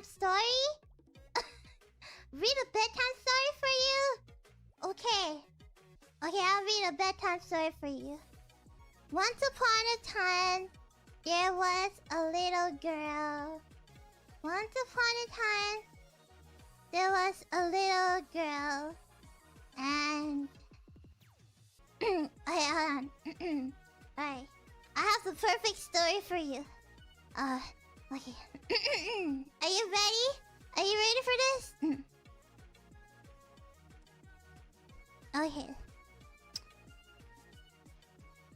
bedtime story? Read a bedtime story for you? Okay. Okay, I'll read a bedtime story for you. Once upon a time, there was a little girl. Once upon a time, there was a little girl. And... Alright. I have the perfect story for you. Okay. Are you ready? Are you ready for this? Okay.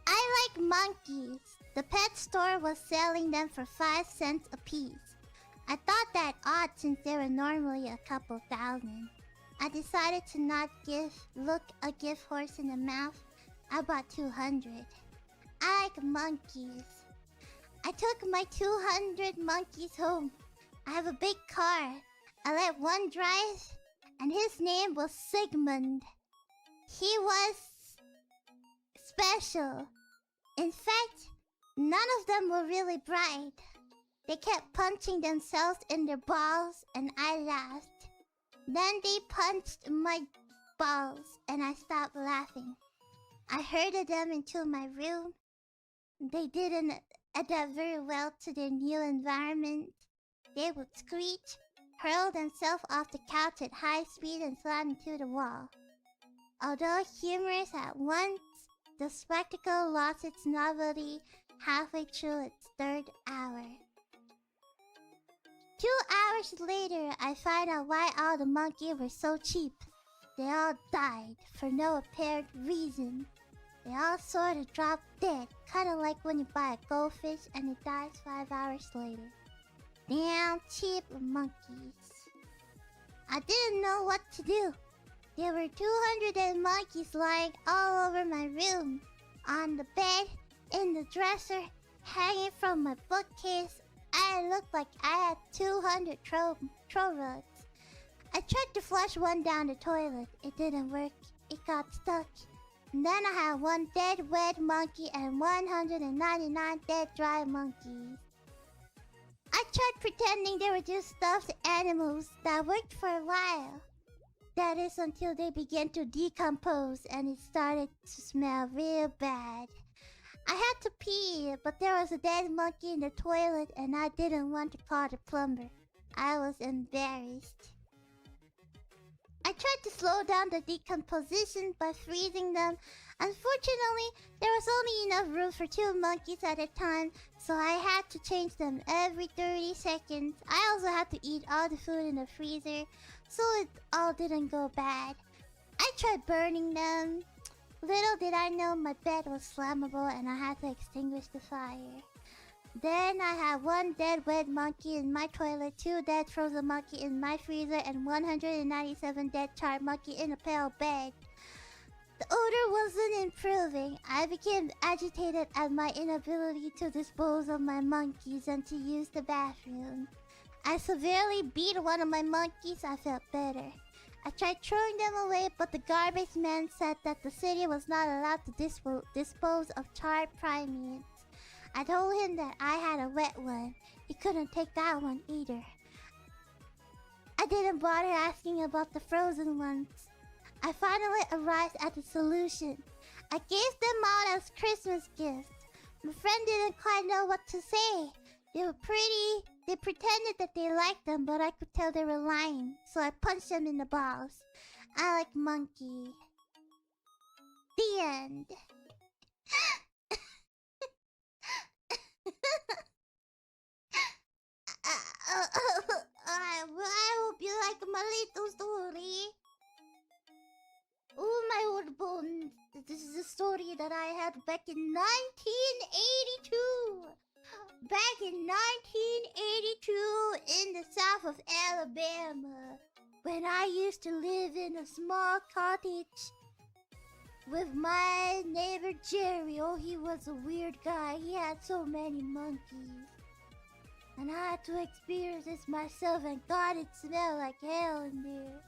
I like monkeys. The pet store was selling them for 5 cents a piece. I thought that odd since they were normally a couple thousand. I decided to not look a gift horse in the mouth. I bought 200. I like monkeys. I took my 200 monkeys home. I have a big car. I let one drive, and his name was Sigmund. He was special. In fact, none of them were really bright. They kept punching themselves in their balls, and I laughed. Then they punched my balls, and I stopped laughing. I herded them into my room. They didn't adapt very well to their new environment. They would screech, hurl themselves off the couch at high speed, and slam into the wall. Although humorous at once, the spectacle lost its novelty halfway through its 3rd hour. 2 hours later, I find out why all the monkeys were so cheap. They all died for no apparent reason. They all sort of dropped dead, kinda like when you buy a goldfish and it dies 5 hours later. Damn cheap monkeys. I didn't know what to do. There were 200 monkeys lying all over my room. On the bed, in the dresser, hanging from my bookcase. I looked like I had 200 throw rugs. I tried to flush one down the toilet. It didn't work. It got stuck. And then I had one dead wet monkey and 199 dead dry monkeys. I tried pretending they were just stuffed animals. That worked for a while. That is until they began to decompose and it started to smell real bad. I had to pee, but there was a dead monkey in the toilet and I didn't want to call the plumber. I was embarrassed. I tried to slow down the decomposition by freezing them. Unfortunately, there was only enough room for 2 monkeys at a time, so I had to change them every 30 seconds. I also had to eat all the food in the freezer, so it all didn't go bad. I tried burning them. Little did I know my bed was flammable and I had to extinguish the fire. Then I had 1 dead wet monkey in my toilet, 2 dead frozen monkey in my freezer, and 197 dead charred monkey in a pale bed. The odor wasn't improving. I became agitated at my inability to dispose of my monkeys and to use the bathroom. I severely beat one of my monkeys. I felt better. I tried throwing them away, but the garbage man said that the city was not allowed to dispose of charred primates. I told him that I had a wet one. He couldn't take that one either. I didn't bother asking about the frozen ones. I finally arrived at the solution. I gave them out as Christmas gifts. My friend didn't quite know what to say. They were pretty. They pretended that they liked them, but I could tell they were lying. So I punched them in the balls. I like monkey. The end. I hope you like my little story. Oh, my old bones. This is a story that I had back in 1982. Back in 1982 in the south of Alabama, when I used to live in a small cottage with my neighbor Jerry. Oh, he was a weird guy. He had so many monkeys. And I had to experience this myself, and God, it smelled like hell in there.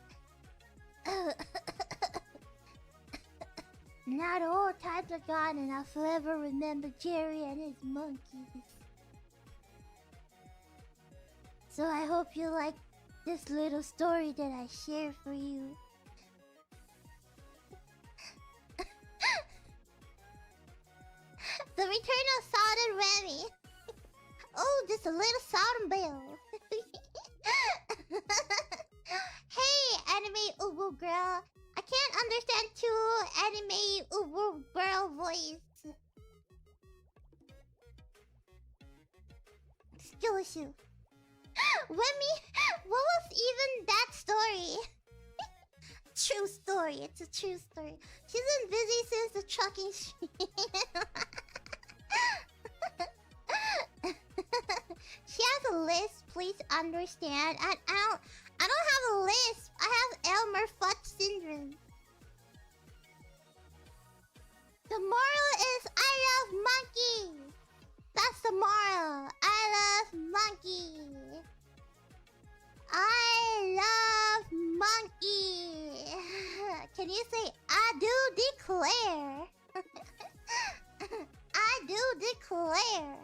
Now the old times are gone, and I'll forever remember Jerry and his monkeys. So I hope you like this little story that I share for you. The return of Salt and Remi. Oh, just a little salt and bell. Hey, anime uwu girl. I can't understand two anime uwu girl voice. Excuse you. Remi, what was even that story? True story. It's a true story. She's been busy since the trucking stream. She has a list, please understand. I don't have a list. I have Elmer Fudd syndrome. The moral is I love monkey. That's the moral. I love monkey. I love monkey. Can you say I do declare? I do declare.